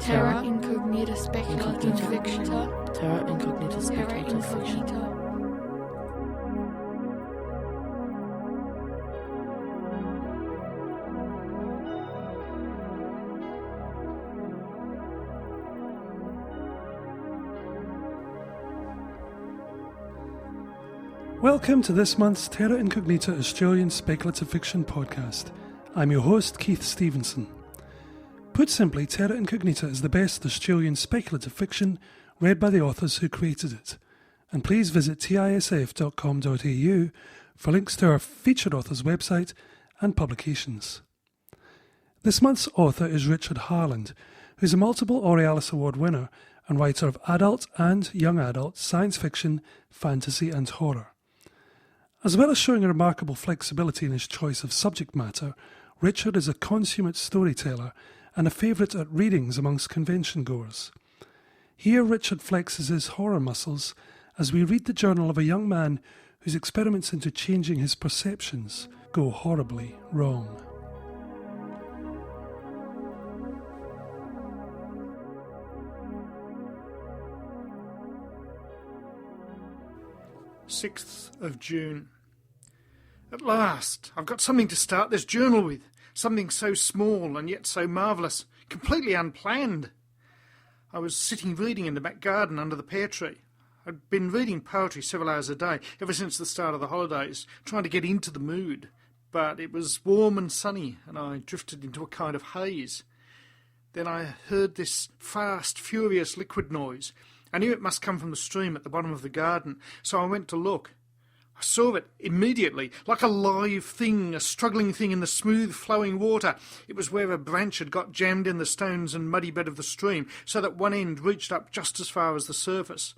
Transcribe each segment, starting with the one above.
Terra incognita speculative fiction. Terra incognita speculative fiction. Welcome to this month's Terra Incognita Australian Speculative Fiction podcast. I'm your host, Keith Stevenson. Put simply, Terra Incognita is the best Australian speculative fiction read by the authors who created it. And please visit tisf.com.au for links to our featured author's website and publications. This month's author is Richard Harland, who's a multiple Aurealis Award winner and writer of adult and young adult science fiction, fantasy and horror. As well as showing a remarkable flexibility in his choice of subject matter, Richard is a consummate storyteller and a favourite at readings amongst convention goers. Here Richard flexes his horror muscles as we read the journal of a young man whose experiments into changing his perceptions go horribly wrong. June 6th. At last, I've got something to start this journal with. Something so small and yet so marvellous, completely unplanned. I was sitting reading in the back garden under the pear tree. I'd been reading poetry several hours a day, ever since the start of the holidays, trying to get into the mood. But it was warm and sunny, and I drifted into a kind of haze. Then I heard this fast, furious liquid noise. I knew it must come from the stream at the bottom of the garden, so I went to look. I saw it immediately, like a live thing, a struggling thing in the smooth flowing water. It was where a branch had got jammed in the stones and muddy bed of the stream, so that one end reached up just as far as the surface.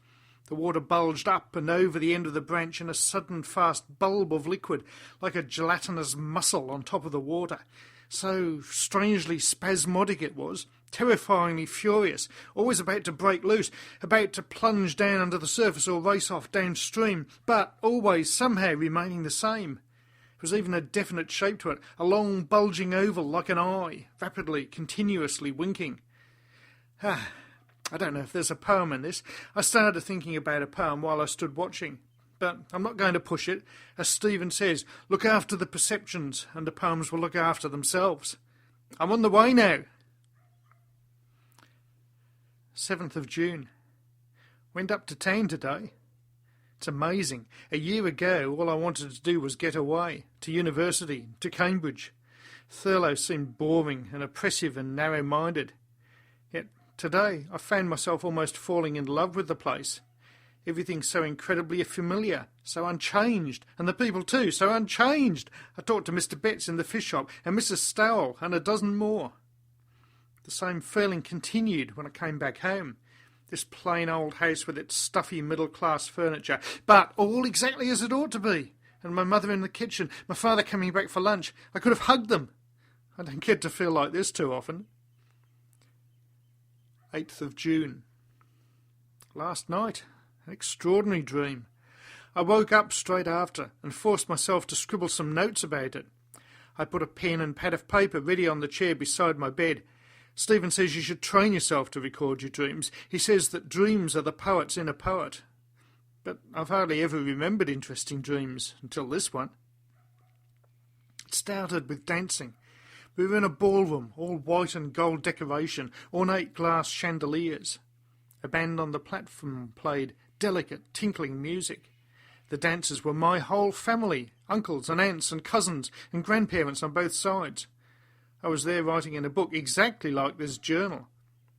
The water bulged up and over the end of the branch in a sudden fast bulb of liquid, like a gelatinous muscle on top of the water. So strangely spasmodic it was, terrifyingly furious, always about to break loose, about to plunge down under the surface or race off downstream, but always somehow remaining the same. There was even a definite shape to it, a long bulging oval like an eye, rapidly, continuously winking. I don't know if there's a poem in this. I started thinking about a poem while I stood watching. But I'm not going to push it. As Stephen says, look after the perceptions and the poems will look after themselves. I'm on the way now. 7th of June. Went up to town today. It's amazing. A year ago, all I wanted to do was get away, to university, to Cambridge. Thurlow seemed boring and oppressive and narrow-minded. Yet today I found myself almost falling in love with the place. Everything so incredibly familiar, so unchanged, and the people too, so unchanged. I talked to Mr. Betts in the fish shop, and Mrs. Stowell, and a dozen more. The same feeling continued when I came back home. This plain old house with its stuffy middle-class furniture, but all exactly as it ought to be. And my mother in the kitchen, my father coming back for lunch. I could have hugged them. I don't get to feel like this too often. 8th of June. Last night. An extraordinary dream. I woke up straight after and forced myself to scribble some notes about it. I put a pen and pad of paper ready on the chair beside my bed. Stephen says you should train yourself to record your dreams. He says that dreams are the poet's inner poet. But I've hardly ever remembered interesting dreams until this one. It started with dancing. We were in a ballroom, all white and gold decoration, ornate glass chandeliers. A band on the platform played delicate, tinkling music. The dancers were my whole family, uncles and aunts and cousins and grandparents on both sides. I was there writing in a book exactly like this journal.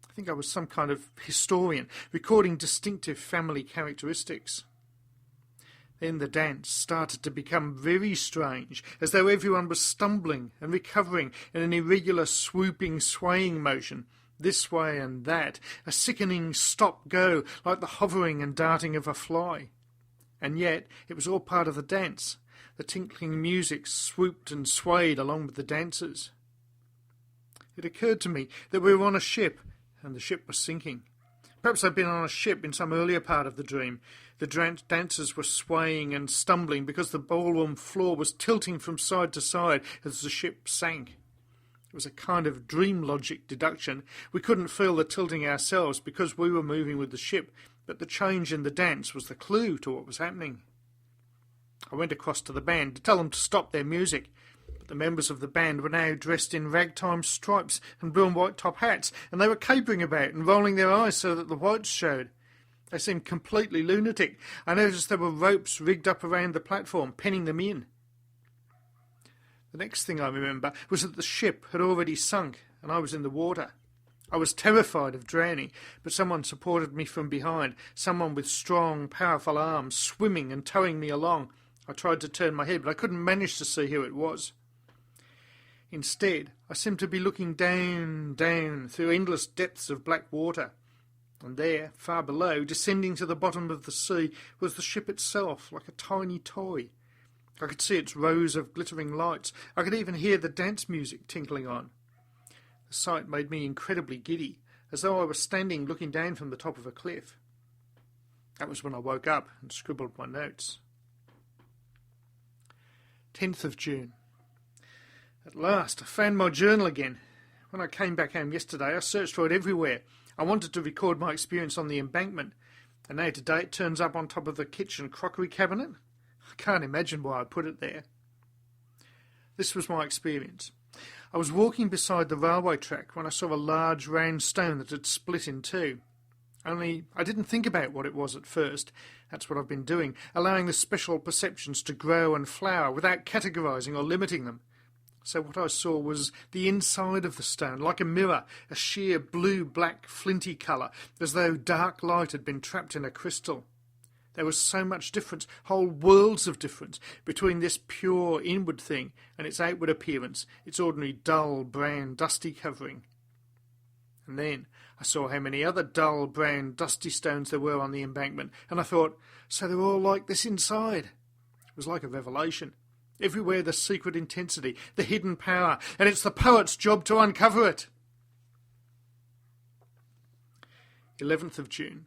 I think I was some kind of historian, recording distinctive family characteristics. Then the dance started to become very strange, as though everyone was stumbling and recovering in an irregular, swooping, swaying motion, this way and that, a sickening stop-go, like the hovering and darting of a fly. And yet it was all part of the dance. The tinkling music swooped and swayed along with the dancers. It occurred to me that we were on a ship, and the ship was sinking. Perhaps I'd been on a ship in some earlier part of the dream. The dancers were swaying and stumbling because the ballroom floor was tilting from side to side as the ship sank. It was a kind of dream logic deduction. We couldn't feel the tilting ourselves because we were moving with the ship, but the change in the dance was the clue to what was happening. I went across to the band to tell them to stop their music, but the members of the band were now dressed in ragtime stripes and blue and white top hats, and they were capering about and rolling their eyes so that the whites showed. They seemed completely lunatic. I noticed there were ropes rigged up around the platform, penning them in. The next thing I remember was that the ship had already sunk and I was in the water. I was terrified of drowning, but someone supported me from behind, someone with strong, powerful arms, swimming and towing me along. I tried to turn my head, but I couldn't manage to see who it was. Instead, I seemed to be looking down, down, through endless depths of black water. And there, far below, descending to the bottom of the sea, was the ship itself, like a tiny toy. I could see its rows of glittering lights. I could even hear the dance music tinkling on. The sight made me incredibly giddy, as though I was standing looking down from the top of a cliff. That was when I woke up and scribbled my notes. 10th of June. At last, I found my journal again. When I came back home yesterday, I searched for it everywhere. I wanted to record my experience on the embankment, and now today it turns up on top of the kitchen crockery cabinet. I can't imagine why I put it there. This was my experience. I was walking beside the railway track when I saw a large round stone that had split in two. Only I didn't think about what it was at first. That's what I've been doing, allowing the special perceptions to grow and flower without categorising or limiting them. So what I saw was the inside of the stone, like a mirror, a sheer blue-black flinty colour, as though dark light had been trapped in a crystal. There was so much difference, whole worlds of difference, between this pure inward thing and its outward appearance, its ordinary dull, brown, dusty covering. And then I saw how many other dull, brown, dusty stones there were on the embankment, and I thought, so they're all like this inside. It was like a revelation. Everywhere the secret intensity, the hidden power, and it's the poet's job to uncover it. 11th of June.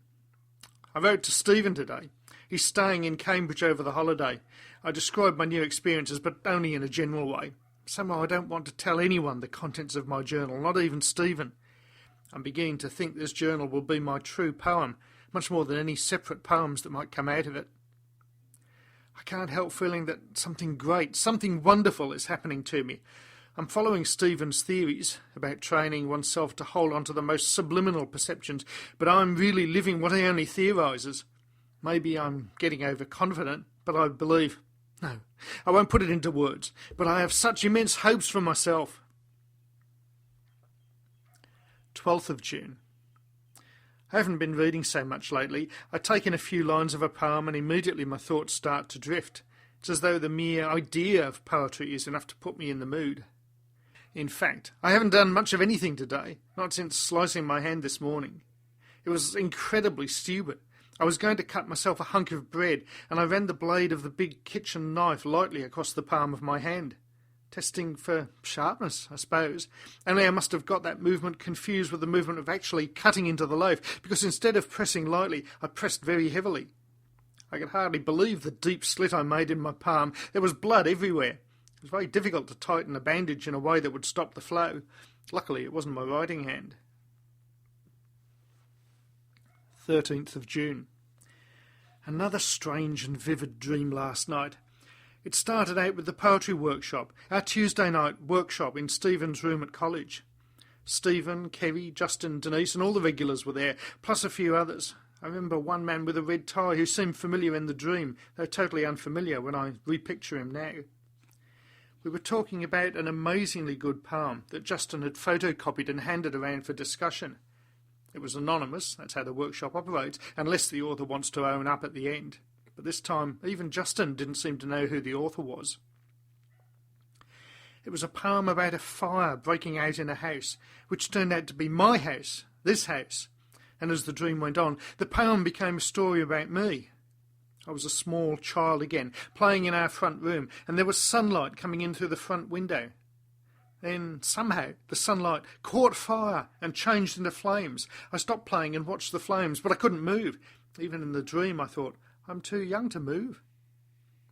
I wrote to Stephen today. He's staying in Cambridge over the holiday. I described my new experiences, but only in a general way. Somehow I don't want to tell anyone the contents of my journal, not even Stephen. I'm beginning to think this journal will be my true poem, much more than any separate poems that might come out of it. I can't help feeling that something great, something wonderful is happening to me. I'm following Stephen's theories about training oneself to hold on to the most subliminal perceptions, but I'm really living what he only theorises. Maybe I'm getting overconfident, but I believe... No, I won't put it into words, but I have such immense hopes for myself. 12th of June. I haven't been reading so much lately. I take in a few lines of a poem and immediately my thoughts start to drift. It's as though the mere idea of poetry is enough to put me in the mood. In fact, I haven't done much of anything today, not since slicing my hand this morning. It was incredibly stupid. I was going to cut myself a hunk of bread, and I ran the blade of the big kitchen knife lightly across the palm of my hand. Testing for sharpness, I suppose. Only I must have got that movement confused with the movement of actually cutting into the loaf, because instead of pressing lightly, I pressed very heavily. I could hardly believe the deep slit I made in my palm. There was blood everywhere. It was very difficult to tighten a bandage in a way that would stop the flow. Luckily, it wasn't my writing hand. 13th of June. Another strange and vivid dream last night. It started out with the poetry workshop, our Tuesday night workshop in Stephen's room at college. Stephen, Kerry, Justin, Denise and all the regulars were there, plus a few others. I remember one man with a red tie who seemed familiar in the dream, though totally unfamiliar when I repicture him now. We were talking about an amazingly good poem that Justin had photocopied and handed around for discussion. It was anonymous, that's how the workshop operates, unless the author wants to own up at the end. But this time, even Justin didn't seem to know who the author was. It was a poem about a fire breaking out in a house, which turned out to be my house, this house. And as the dream went on, the poem became a story about me. I was a small child again, playing in our front room, and there was sunlight coming in through the front window. Then, somehow, the sunlight caught fire and changed into flames. I stopped playing and watched the flames, but I couldn't move. Even in the dream, I thought, I'm too young to move.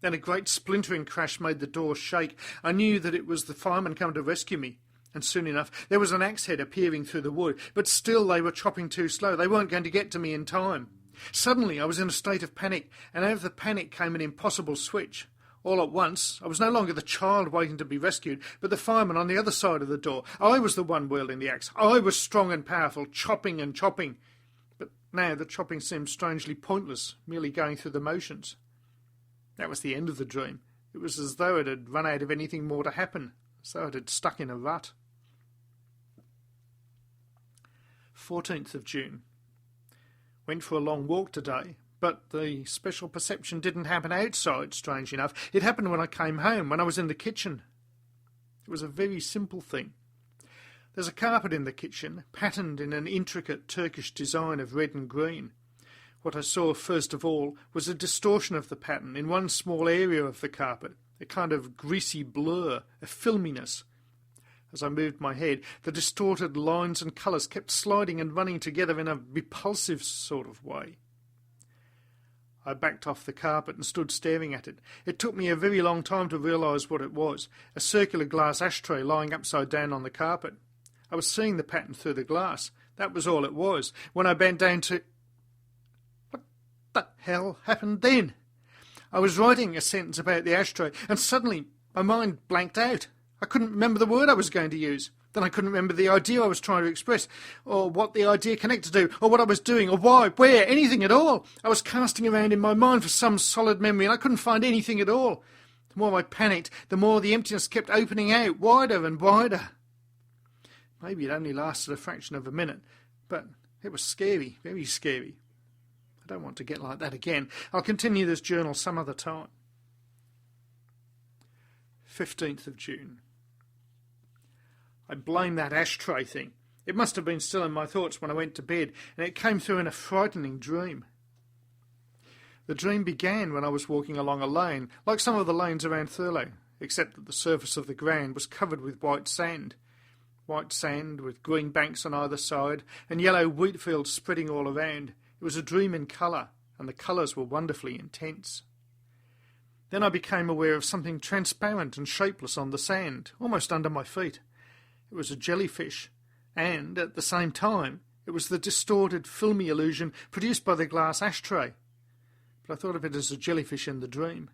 Then a great splintering crash made the door shake. I knew that it was the fireman coming to rescue me. And soon enough there was an axe head appearing through the wood, but still they were chopping too slow. They weren't going to get to me in time. Suddenly I was in a state of panic, and out of the panic came an impossible switch. All at once, I was no longer the child waiting to be rescued, but the fireman on the other side of the door. I was the one wielding the axe. I was strong and powerful, chopping and chopping. But now the chopping seemed strangely pointless, merely going through the motions. That was the end of the dream. It was as though it had run out of anything more to happen, as though it had stuck in a rut. 14th of June. Went for a long walk today. But the special perception didn't happen outside, strange enough. It happened when I came home, when I was in the kitchen. It was a very simple thing. There's a carpet in the kitchen, patterned in an intricate Turkish design of red and green. What I saw first of all was a distortion of the pattern in one small area of the carpet, a kind of greasy blur, a filminess. As I moved my head, the distorted lines and colours kept sliding and running together in a repulsive sort of way. I backed off the carpet and stood staring at it. It took me a very long time to realise what it was, a circular glass ashtray lying upside down on the carpet. I was seeing the pattern through the glass. That was all it was. When I bent down to... What the hell happened then? I was writing a sentence about the ashtray, and suddenly my mind blanked out. I couldn't remember the word I was going to use. Then I couldn't remember the idea I was trying to express, or what the idea connected to, or what I was doing, or why, where, anything at all. I was casting around in my mind for some solid memory, and I couldn't find anything at all. The more I panicked, the more the emptiness kept opening out, wider and wider. Maybe it only lasted a fraction of a minute, but it was scary, very scary. I don't want to get like that again. I'll continue this journal some other time. 15th of June. I blame that ashtray thing. It must have been still in my thoughts when I went to bed, and it came through in a frightening dream. The dream began when I was walking along a lane, like some of the lanes around Thurlow, except that the surface of the ground was covered with white sand with green banks on either side, and yellow wheat fields spreading all around. It was a dream in colour, and the colours were wonderfully intense. Then I became aware of something transparent and shapeless on the sand, almost under my feet. It was a jellyfish, and, at the same time, it was the distorted, filmy illusion produced by the glass ashtray. But I thought of it as a jellyfish in the dream.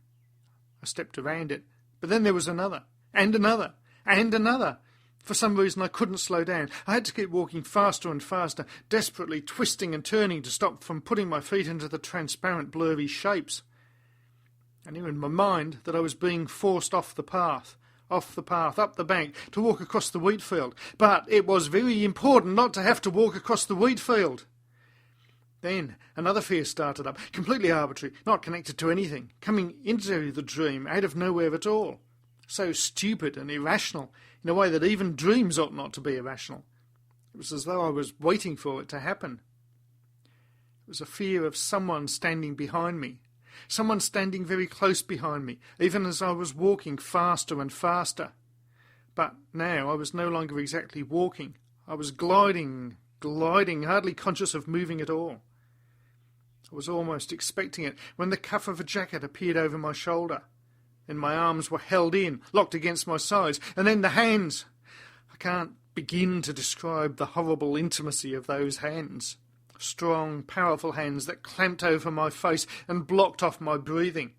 I stepped around it, but then there was another, and another, and another. For some reason I couldn't slow down. I had to keep walking faster and faster, desperately twisting and turning to stop from putting my feet into the transparent, blurry shapes. I knew in my mind that I was being forced off the path, up the bank, to walk across the wheat field. But it was very important not to have to walk across the wheat field. Then another fear started up, completely arbitrary, not connected to anything, coming into the dream out of nowhere at all. So stupid and irrational, in a way that even dreams ought not to be irrational. It was as though I was waiting for it to happen. It was a fear of someone standing behind me. Someone standing very close behind me, even as I was walking faster and faster. But now I was no longer exactly walking. I was gliding, hardly conscious of moving at all. I was almost expecting it when the cuff of a jacket appeared over my shoulder. Then my arms were held in, locked against my sides, and then the hands. I can't begin to describe the horrible intimacy of those hands. Strong, powerful hands that clamped over my face and blocked off my breathing.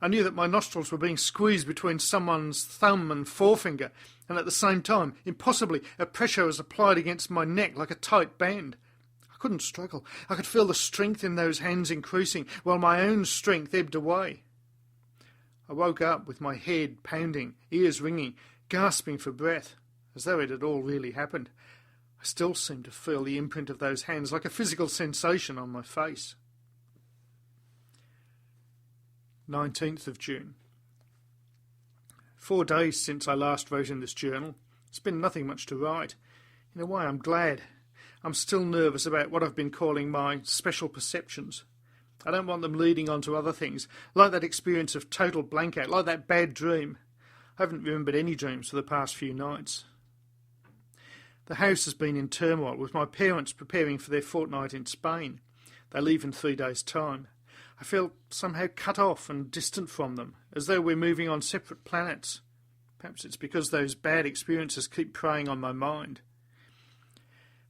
I knew that my nostrils were being squeezed between someone's thumb and forefinger, and at the same time, impossibly, a pressure was applied against my neck like a tight band. I couldn't struggle. I could feel the strength in those hands increasing, while my own strength ebbed away. I woke up with my head pounding, ears ringing, gasping for breath, as though it had all really happened. I still seemed to feel the imprint of those hands like a physical sensation on my face. 19th of June. 4 days since I last wrote in this journal. It's been nothing much to write. In a way, I'm glad. I'm still nervous about what I've been calling my special perceptions. I don't want them leading on to other things, like that experience of total blankout, like that bad dream. I haven't remembered any dreams for the past few nights. The house has been in turmoil, with my parents preparing for their fortnight in Spain. They leave in 3 days' time. I feel somehow cut off and distant from them, as though we're moving on separate planets. Perhaps it's because those bad experiences keep preying on my mind.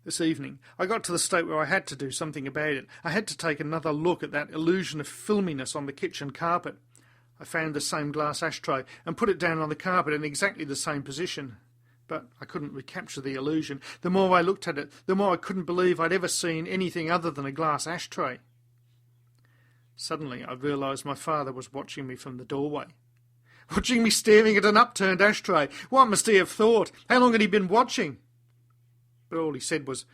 This evening, I got to the state where I had to do something about it. I had to take another look at that illusion of filminess on the kitchen carpet. I found the same glass ashtray and put it down on the carpet in exactly the same position. But I couldn't recapture the illusion. The more I looked at it, the more I couldn't believe I'd ever seen anything other than a glass ashtray. Suddenly I realised my father was watching me from the doorway. Watching me staring at an upturned ashtray. What must he have thought? How long had he been watching? But all he said was,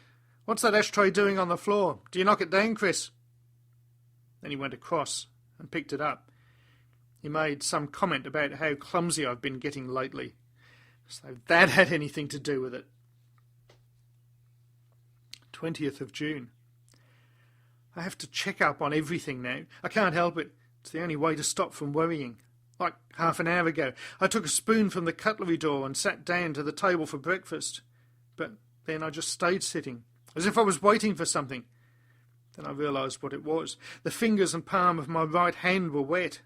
"What's that ashtray doing on the floor? Do you knock it down, Chris?" Then he went across and picked it up. He made some comment about how clumsy I've been getting lately, as though that had anything to do with it. 20th of June. I have to check up on everything now. I can't help it. It's the only way to stop from worrying. Like half an hour ago, I took a spoon from the cutlery drawer and sat down to the table for breakfast. But then I just stayed sitting, as if I was waiting for something. Then I realised what it was. The fingers and palm of my right hand were wet.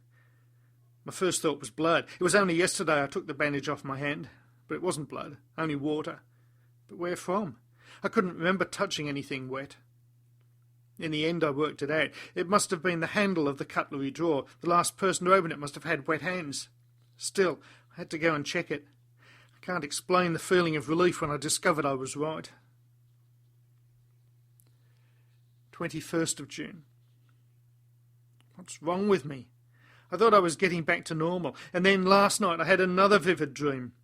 My first thought was blood. It was only yesterday I took the bandage off my hand. But it wasn't blood, only water. But where from? I couldn't remember touching anything wet. In the end I worked it out. It must have been the handle of the cutlery drawer. The last person to open it must have had wet hands. Still, I had to go and check it. I can't explain the feeling of relief when I discovered I was right. 21st of June. What's wrong with me? I thought I was getting back to normal, and then last night I had another vivid dream.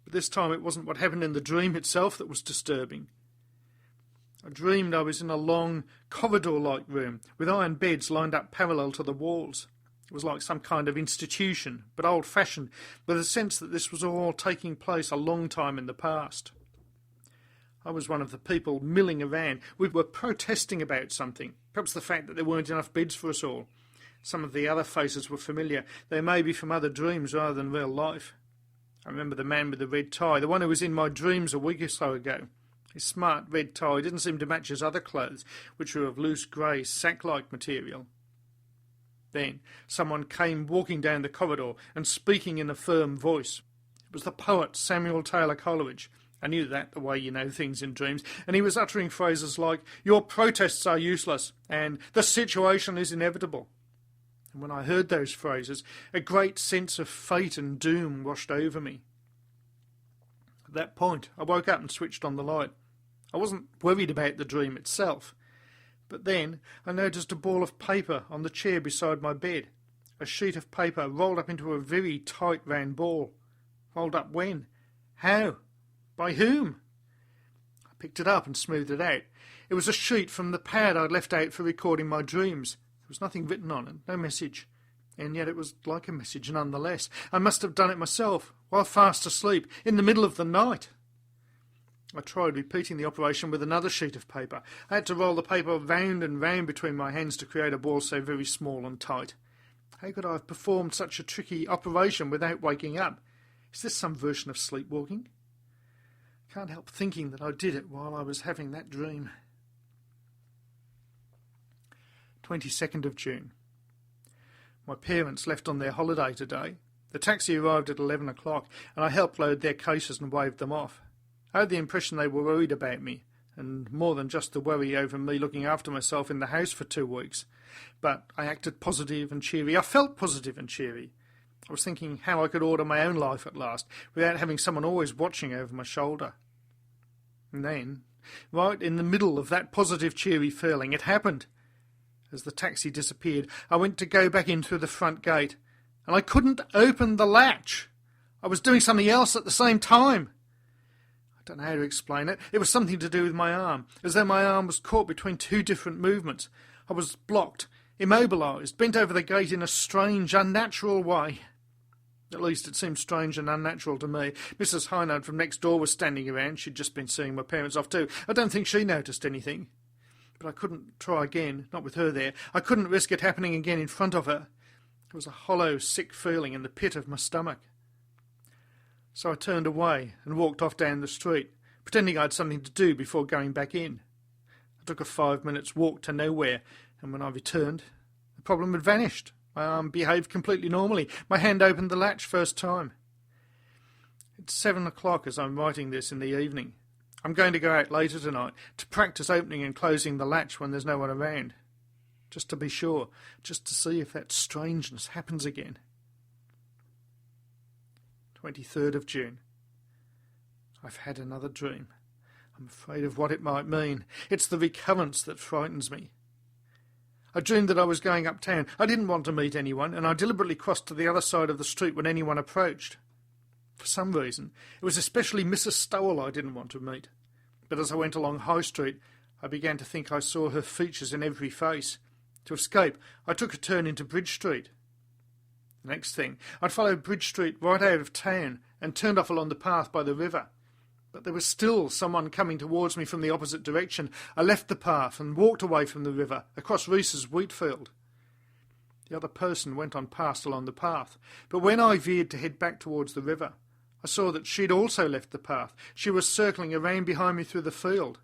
But this time it wasn't what happened in the dream itself that was disturbing. I dreamed I was in a long, corridor-like room, with iron beds lined up parallel to the walls. It was like some kind of institution, but old-fashioned, with a sense that this was all taking place a long time in the past. I was one of the people milling around. We were protesting about something, perhaps the fact that there weren't enough beds for us all. Some of the other faces were familiar. They may be from other dreams rather than real life. I remember the man with the red tie, the one who was in my dreams a week or so ago. His smart red tie didn't seem to match his other clothes, which were of loose grey, sack-like material. Then someone came walking down the corridor and speaking in a firm voice. It was the poet Samuel Taylor Coleridge. I knew that the way you know things in dreams, and he was uttering phrases like, "Your protests are useless," and "The situation is inevitable." And when I heard those phrases, a great sense of fate and doom washed over me. At that point, I woke up and switched on the light. I wasn't worried about the dream itself. But then I noticed a ball of paper on the chair beside my bed. A sheet of paper rolled up into a very tight round ball. Rolled up when? How? By whom? I picked it up and smoothed it out. It was a sheet from the pad I'd left out for recording my dreams. There was nothing written on it, no message. And yet it was like a message nonetheless. I must have done it myself, while fast asleep, in the middle of the night. I tried repeating the operation with another sheet of paper. I had to roll the paper round and round between my hands to create a ball so very small and tight. How could I have performed such a tricky operation without waking up? Is this some version of sleepwalking? I can't help thinking that I did it while I was having that dream. 22nd of June. My parents left on their holiday today. The taxi arrived at 11 o'clock, and I helped load their cases and waved them off. I had the impression they were worried about me, and more than just the worry over me looking after myself in the house for 2 weeks. But I acted positive and cheery. I felt positive and cheery. I was thinking how I could order my own life at last, without having someone always watching over my shoulder. And then, right in the middle of that positive, cheery feeling, it happened. As the taxi disappeared, I went to go back in through the front gate, and I couldn't open the latch. I was doing something else at the same time. I don't know how to explain it. It was something to do with my arm, as though my arm was caught between two different movements. I was blocked, immobilised, bent over the gate in a strange, unnatural way. At least it seemed strange and unnatural to me. Mrs. Harland from next door was standing around. She'd just been seeing my parents off too. I don't think she noticed anything. But I couldn't try again, not with her there. I couldn't risk it happening again in front of her. There was a hollow, sick feeling in the pit of my stomach. So I turned away and walked off down the street, pretending I had something to do before going back in. I took a 5 minutes walk to nowhere, and when I returned, the problem had vanished. My arm behaved completely normally. My hand opened the latch first time. It's 7 o'clock as I'm writing this in the evening. I'm going to go out later tonight to practice opening and closing the latch when there's no one around. Just to be sure, just to see if that strangeness happens again. 23rd of June. I've had another dream. I'm afraid of what it might mean. It's the recurrence that frightens me. I dreamed that I was going uptown. I didn't want to meet anyone, and I deliberately crossed to the other side of the street when anyone approached. For some reason, it was especially Mrs. Stowell I didn't want to meet. But as I went along High Street, I began to think I saw her features in every face. To escape, I took a turn into Bridge Street. The next thing, I'd followed Bridge Street right out of town and turned off along the path by the river. But there was still someone coming towards me from the opposite direction. I left the path and walked away from the river, across Reese's wheat field. The other person went on past along the path, but when I veered to head back towards the river, I saw that she'd also left the path. She was circling around behind me through the field.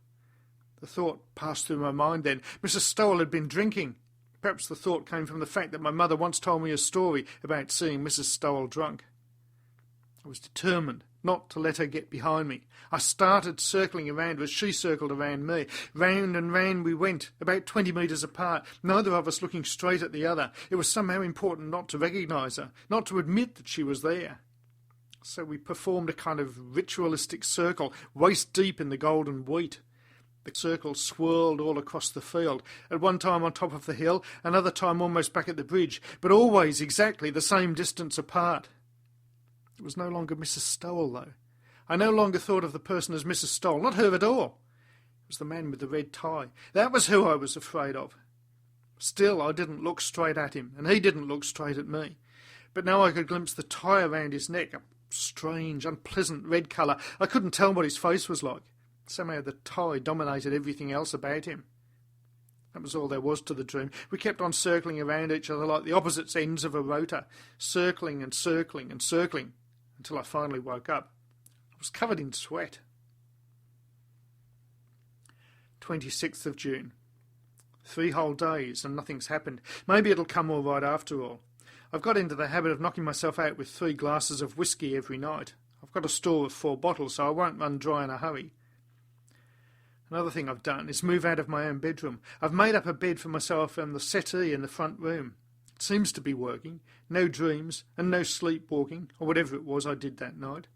The thought passed through my mind then. Mrs. Stowell had been drinking. Perhaps the thought came from the fact that my mother once told me a story about seeing Mrs. Stowell drunk. I was determined not to let her get behind me. I started circling around as she circled around me. Round and round we went, about 20 metres apart, neither of us looking straight at the other. It was somehow important not to recognise her, not to admit that she was there. So we performed a kind of ritualistic circle, waist deep in the golden wheat. The circle swirled all across the field, at one time on top of the hill, another time almost back at the bridge, but always exactly the same distance apart. It was no longer Mrs. Stowell, though. I no longer thought of the person as Mrs. Stowell, not her at all. It was the man with the red tie. That was who I was afraid of. Still, I didn't look straight at him, and he didn't look straight at me. But now I could glimpse the tie around his neck, a strange, unpleasant red colour. I couldn't tell what his face was like. Somehow the tie dominated everything else about him. That was all there was to the dream. We kept on circling around each other like the opposite ends of a rotor, circling and circling and circling, until I finally woke up. I was covered in sweat. 26th of June. 3 whole days and nothing's happened. Maybe it'll come all right after all. I've got into the habit of knocking myself out with 3 glasses of whisky every night. I've got a store of 4 bottles, so I won't run dry in a hurry. Another thing I've done is move out of my own bedroom. I've made up a bed for myself on the settee in the front room. It seems to be working. No dreams and no sleepwalking, or whatever it was I did that night.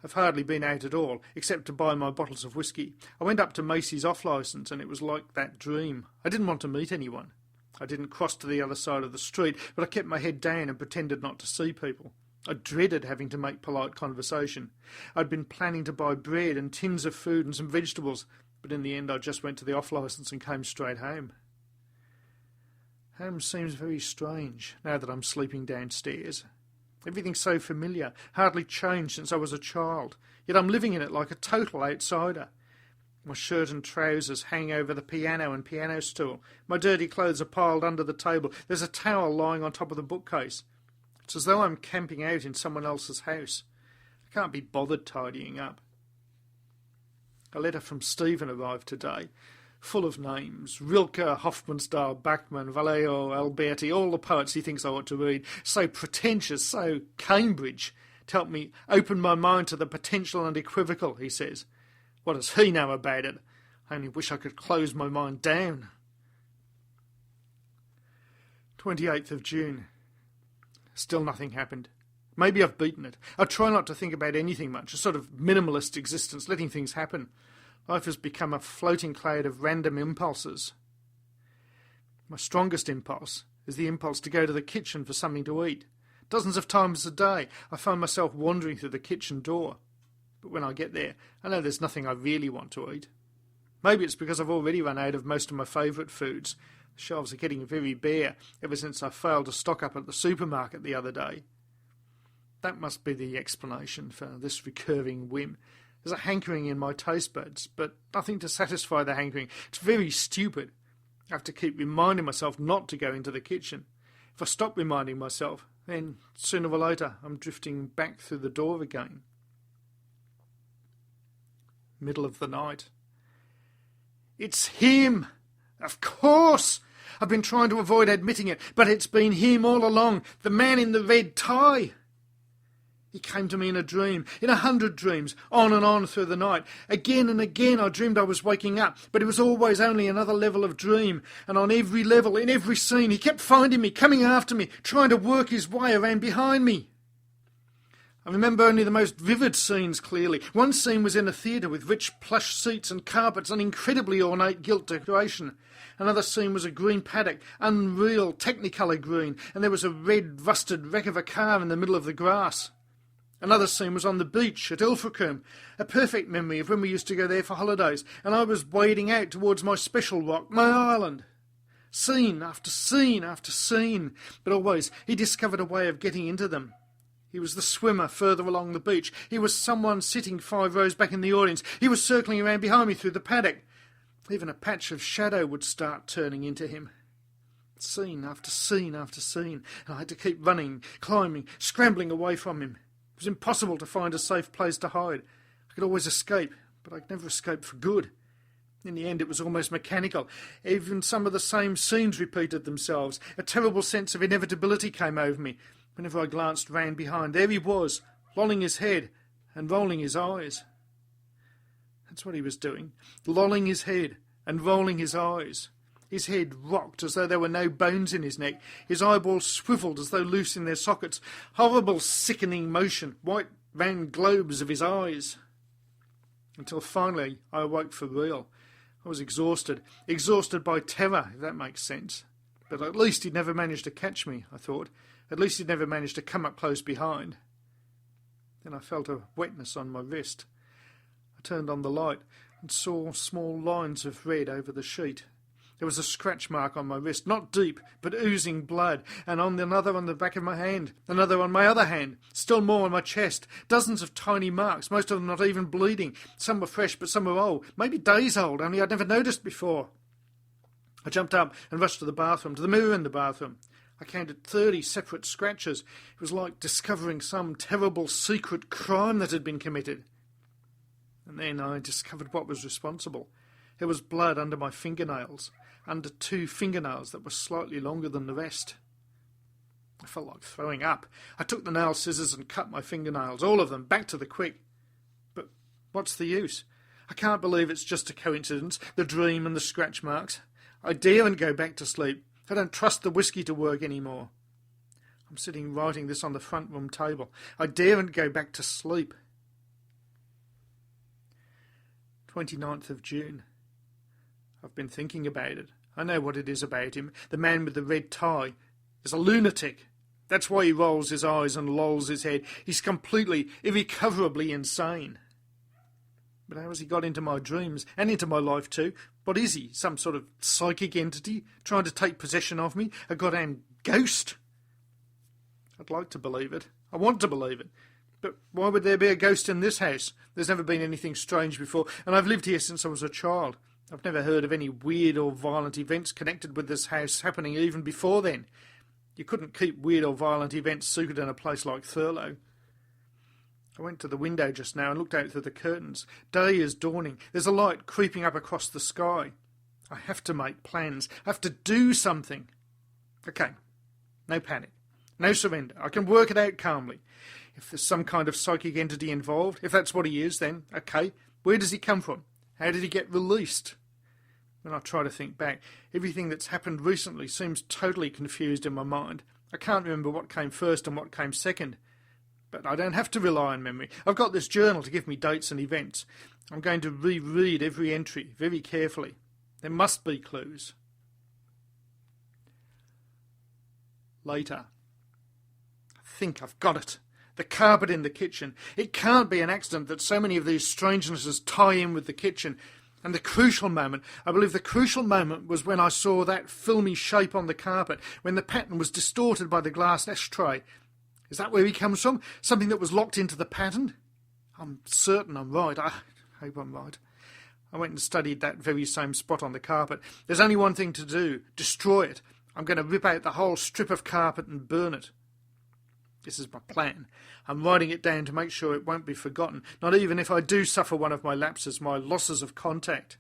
I've hardly been out at all, except to buy my bottles of whisky. I went up to Macy's off-licence, and it was like that dream. I didn't want to meet anyone. I didn't cross to the other side of the street, but I kept my head down and pretended not to see people. I dreaded having to make polite conversation. I'd been planning to buy bread and tins of food and some vegetables, but in the end I just went to the off-licence and came straight home. Home seems very strange, now that I'm sleeping downstairs. Everything's so familiar, hardly changed since I was a child, yet I'm living in it like a total outsider. My shirt and trousers hang over the piano and piano stool. My dirty clothes are piled under the table. There's a towel lying on top of the bookcase. It's as though I'm camping out in someone else's house. I can't be bothered tidying up. A letter from Stephen arrived today, full of names. Rilke, Hofmannsthal, Bachmann, Vallejo, Alberti, all the poets he thinks I ought to read. So pretentious, so Cambridge. To help me open my mind to the potential and equivocal, he says. What does he know about it? I only wish I could close my mind down. 28th of June. Still nothing happened. Maybe I've beaten it. I try not to think about anything much, a sort of minimalist existence, letting things happen. Life has become a floating cloud of random impulses. My strongest impulse is the impulse to go to the kitchen for something to eat. Dozens of times a day I find myself wandering through the kitchen door. But when I get there, I know there's nothing I really want to eat. Maybe it's because I've already run out of most of my favourite foods. The shelves are getting very bare ever since I failed to stock up at the supermarket the other day. That must be the explanation for this recurring whim. There's a hankering in my taste buds, but nothing to satisfy the hankering. It's very stupid. I have to keep reminding myself not to go into the kitchen. If I stop reminding myself, then sooner or later I'm drifting back through the door again. Middle of the night. It's him! Of course! I've been trying to avoid admitting it, but it's been him all along, the man in the red tie. He came to me in a dream, in 100 dreams, on and on through the night. Again and again I dreamed I was waking up, but it was always only another level of dream. And on every level, in every scene, he kept finding me, coming after me, trying to work his way around behind me. I remember only the most vivid scenes clearly. One scene was in a theatre with rich plush seats and carpets and incredibly ornate gilt decoration. Another scene was a green paddock, unreal technicolour green, and there was a red rusted wreck of a car in the middle of the grass. Another scene was on the beach at Ilfracombe, a perfect memory of when we used to go there for holidays, and I was wading out towards my special rock, my island. Scene after scene after scene, but always he discovered a way of getting into them. He was the swimmer further along the beach. He was someone sitting 5 rows back in the audience. He was circling around behind me through the paddock. Even a patch of shadow would start turning into him. Scene after scene after scene, and I had to keep running, climbing, scrambling away from him. It was impossible to find a safe place to hide. I could always escape, but I could never escape for good. In the end, it was almost mechanical. Even some of the same scenes repeated themselves. A terrible sense of inevitability came over me. Whenever I glanced round behind, there he was, lolling his head and rolling his eyes. That's what he was doing, lolling his head and rolling his eyes. His head rocked as though there were no bones in his neck. His eyeballs swiveled as though loose in their sockets. Horrible, sickening motion, white round globes of his eyes. Until finally I awoke for real. I was exhausted by terror, if that makes sense. But at least he'd never managed to catch me, I thought. At least he'd never managed to come up close behind. Then I felt a wetness on my wrist. I turned on the light and saw small lines of red over the sheet. There was a scratch mark on my wrist, not deep, but oozing blood, and on another on the back of my hand, another on my other hand, still more on my chest, dozens of tiny marks, most of them not even bleeding. Some were fresh, but some were old, maybe days old, only I'd never noticed before. I jumped up and rushed to the bathroom, to the mirror in the bathroom. I counted 30 separate scratches. It was like discovering some terrible secret crime that had been committed. And then I discovered what was responsible. There was blood under my fingernails, under 2 fingernails that were slightly longer than the rest. I felt like throwing up. I took the nail scissors and cut my fingernails, all of them, back to the quick. But what's the use? I can't believe it's just a coincidence, the dream and the scratch marks. I daren't go back to sleep. I don't trust the whiskey to work any more. I'm sitting writing this on the front room table. I daren't go back to sleep. 29th of June. I've been thinking about it. I know what it is about him. The man with the red tie is a lunatic. That's why he rolls his eyes and lolls his head. He's completely, irrecoverably insane. But how has he got into my dreams, and into my life too? What is he? Some sort of psychic entity trying to take possession of me? A goddamn ghost? I'd like to believe it. I want to believe it. But why would there be a ghost in this house? There's never been anything strange before, and I've lived here since I was a child. I've never heard of any weird or violent events connected with this house happening even before then. You couldn't keep weird or violent events secret in a place like Thurlow. I went to the window just now and looked out through the curtains. Day is dawning. There's a light creeping up across the sky. I have to make plans. I have to do something. Okay, no panic. No surrender. I can work it out calmly. If there's some kind of psychic entity involved, if that's what he is, then okay. Where does he come from? How did he get released? When I try to think back, everything that's happened recently seems totally confused in my mind. I can't remember what came first and what came second. But I don't have to rely on memory. I've got this journal to give me dates and events. I'm going to reread every entry very carefully. There must be clues. Later. I think I've got it. The carpet in the kitchen. It can't be an accident that so many of these strangenesses tie in with the kitchen. And the crucial moment, I believe the crucial moment was when I saw that filmy shape on the carpet, when the pattern was distorted by the glass ashtray. Is that where he comes from? Something that was locked into the pattern? I'm certain I'm right. I hope I'm right. I went and studied that very same spot on the carpet. There's only one thing to do. Destroy it. I'm going to rip out the whole strip of carpet and burn it. This is my plan. I'm writing it down to make sure it won't be forgotten, not even if I do suffer one of my lapses, my losses of contact.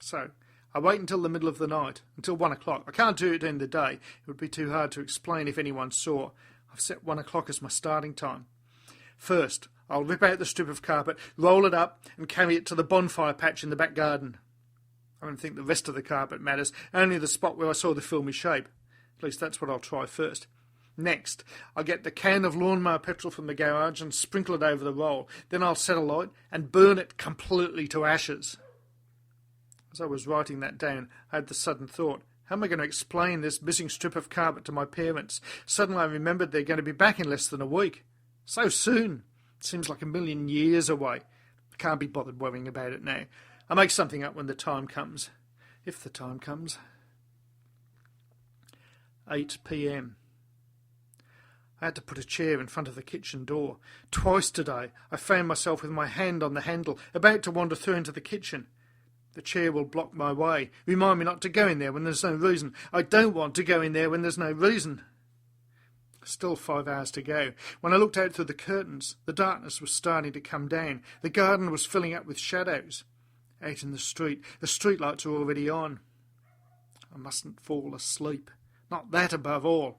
So, I wait until the middle of the night, until 1 o'clock. I can't do it during the day. It would be too hard to explain if anyone saw. I've set 1 o'clock as my starting time. First, I'll rip out the strip of carpet, roll it up, and carry it to the bonfire patch in the back garden. I don't think the rest of the carpet matters, only the spot where I saw the filmy shape. At least that's what I'll try first. Next, I'll get the can of lawnmower petrol from the garage and sprinkle it over the roll. Then I'll set a light and burn it completely to ashes. As I was writing that down, I had the sudden thought, how am I going to explain this missing strip of carpet to my parents? Suddenly I remembered they're going to be back in less than a week. So soon. It seems like a million years away. I can't be bothered worrying about it now. I'll make something up when the time comes. If the time comes. 8 p.m. I had to put a chair in front of the kitchen door. Twice today I found myself with my hand on the handle, about to wander through into the kitchen. The chair will block my way. Remind me not to go in there when there's no reason. I don't want to go in there when there's no reason. Still 5 hours to go. When I looked out through the curtains, the darkness was starting to come down. The garden was filling up with shadows. Out in the street lights were already on. I mustn't fall asleep. Not that above all.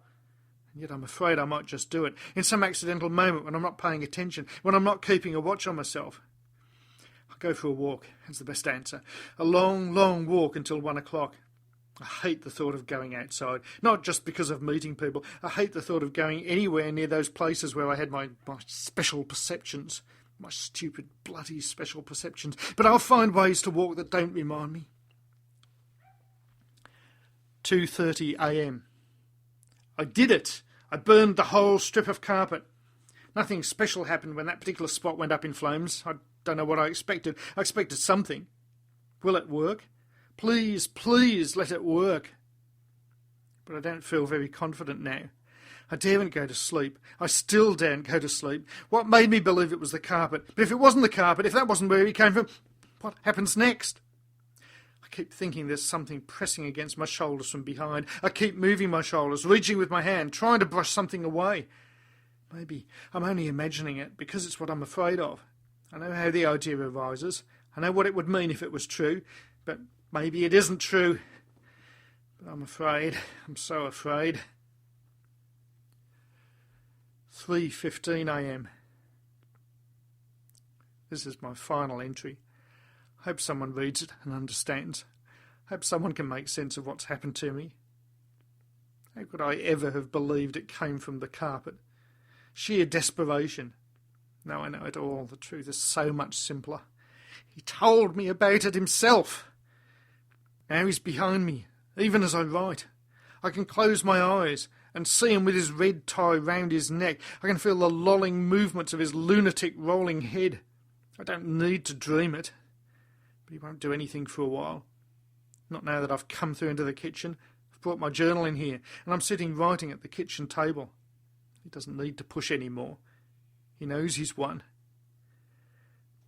And yet I'm afraid I might just do it, in some accidental moment when I'm not paying attention, when I'm not keeping a watch on myself. I'll go for a walk, that's the best answer. A long, long walk until 1 o'clock. I hate the thought of going outside, not just because of meeting people. I hate the thought of going anywhere near those places where I had my special perceptions. My stupid, bloody special perceptions. But I'll find ways to walk that don't remind me. 2:30 a.m. I did it! I burned the whole strip of carpet. Nothing special happened when that particular spot went up in flames. I don't know what I expected. I expected something. Will it work? Please, please let it work. But I don't feel very confident now. I daren't go to sleep. I still daren't go to sleep. What made me believe it was the carpet? But if it wasn't the carpet, if that wasn't where it came from, what happens next? I keep thinking there's something pressing against my shoulders from behind. I keep moving my shoulders, reaching with my hand, trying to brush something away. Maybe I'm only imagining it because it's what I'm afraid of. I know how the idea arises. I know what it would mean if it was true, but maybe it isn't true. But I'm afraid. I'm so afraid. 3:15 a.m. This is my final entry. Hope someone reads it and understands. Hope someone can make sense of what's happened to me. How could I ever have believed it came from the carpet? Sheer desperation. Now I know it all. The truth is so much simpler. He told me about it himself. Now he's behind me, even as I write. I can close my eyes and see him with his red tie round his neck. I can feel the lolling movements of his lunatic rolling head. I don't need to dream it. But he won't do anything for a while. Not now that I've come through into the kitchen. I've brought my journal in here, and I'm sitting writing at the kitchen table. He doesn't need to push any more. He knows he's won.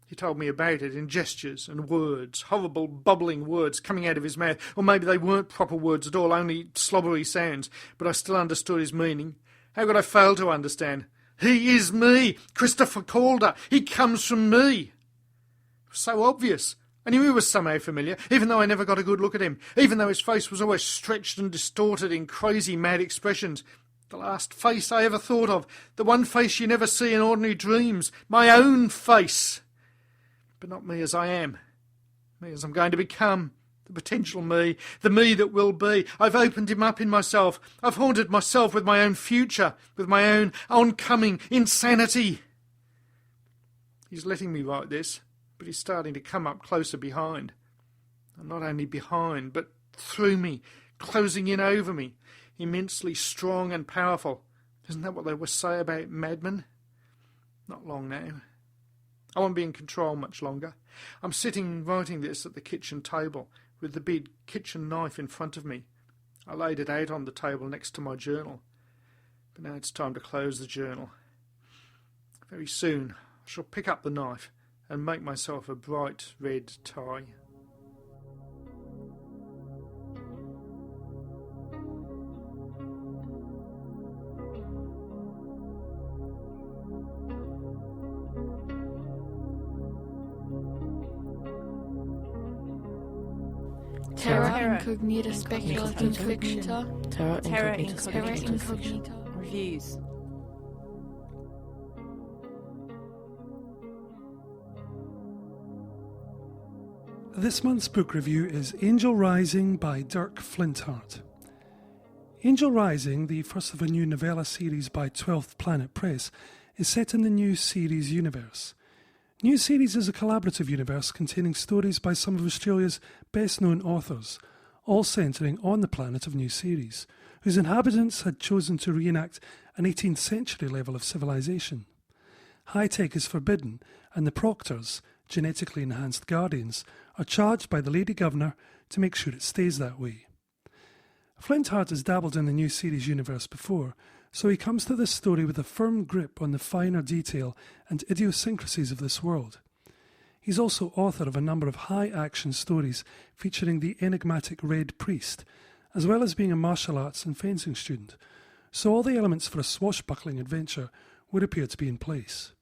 He told me about it in gestures and words, horrible bubbling words coming out of his mouth, or maybe they weren't proper words at all, only slobbery sounds, but I still understood his meaning. How could I fail to understand? He is me, Christopher Calder. He comes from me. It was so obvious. I knew he was somehow familiar, even though I never got a good look at him, even though his face was always stretched and distorted in crazy, mad expressions. The last face I ever thought of, the one face you never see in ordinary dreams, my own face. But not me as I am, me as I'm going to become, the potential me, the me that will be. I've opened him up in myself. I've haunted myself with my own future, with my own oncoming insanity. He's letting me write this, but he's starting to come up closer behind. And not only behind, but through me, closing in over me, immensely strong and powerful. Isn't that what they would say about madmen? Not long now. I won't be in control much longer. I'm sitting writing this at the kitchen table with the big kitchen knife in front of me. I laid it out on the table next to my journal. But now it's time to close the journal. Very soon I shall pick up the knife and make myself a bright red tie. Terra Incognita Speculative Fiction. Terra Incognita Incognita Fiction. Reviews. This month's book review is Angel Rising by Dirk Flinthart. Angel Rising, the first of a new novella series by 12th Planet Press, is set in the New Series universe. New Series is a collaborative universe containing stories by some of Australia's best-known authors, all centring on the planet of New Series, whose inhabitants had chosen to reenact an 18th century level of civilization. High-tech is forbidden, and the proctors, genetically enhanced guardians, are charged by the Lady Governor to make sure it stays that way. Flinthart has dabbled in the New Series universe before, so he comes to this story with a firm grip on the finer detail and idiosyncrasies of this world. He's also author of a number of high-action stories featuring the enigmatic Red Priest, as well as being a martial arts and fencing student, so all the elements for a swashbuckling adventure would appear to be in place.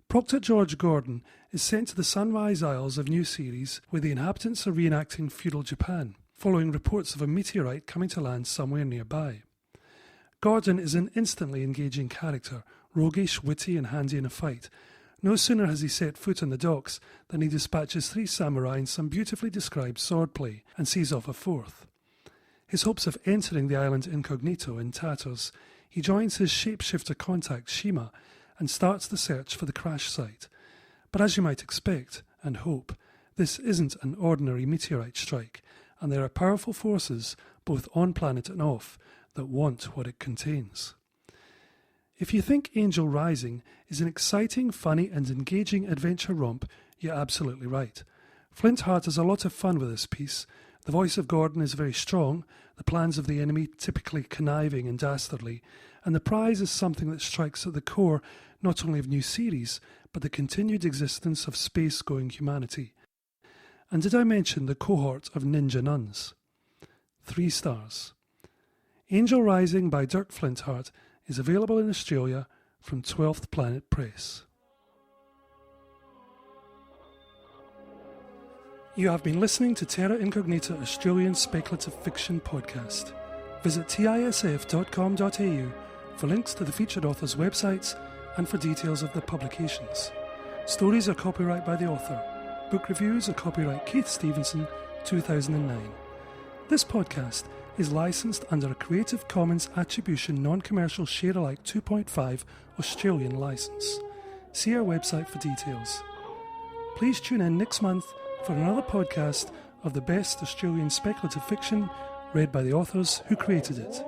Proctor George Gordon is sent to the Sunrise Isles of New Series, where the inhabitants are reenacting feudal Japan, following reports of a meteorite coming to land somewhere nearby. Gordon is an instantly engaging character, roguish, witty and handy in a fight. No sooner has he set foot on the docks than he dispatches 3 samurai in some beautifully described swordplay and sees off a 4th. His hopes of entering the island incognito in tatters, he joins his shapeshifter contact Shima and starts the search for the crash site. But as you might expect, and hope, this isn't an ordinary meteorite strike, and there are powerful forces, both on planet and off, that want what it contains. If you think Angel Rising is an exciting, funny and engaging adventure romp, you're absolutely right. Flinthart has a lot of fun with this piece. The voice of Gordon is very strong, the plans of the enemy typically conniving and dastardly, and the prize is something that strikes at the core not only of New Series, but the continued existence of space-going humanity. And did I mention the cohort of ninja nuns? 3 stars. Angel Rising by Dirk Flinthart is available in Australia from 12th Planet Press. You have been listening to Terra Incognita Australian Speculative Fiction Podcast. Visit tisf.com.au for links to the featured authors' websites and for details of their publications. Stories are copyright by the author. Book reviews are copyright Keith Stevenson, 2009. This podcast is licensed under a Creative Commons Attribution Non-Commercial Share-alike 2.5 Australian licence. See our website for details. Please tune in next month for another podcast of the best Australian speculative fiction read by the authors who created it.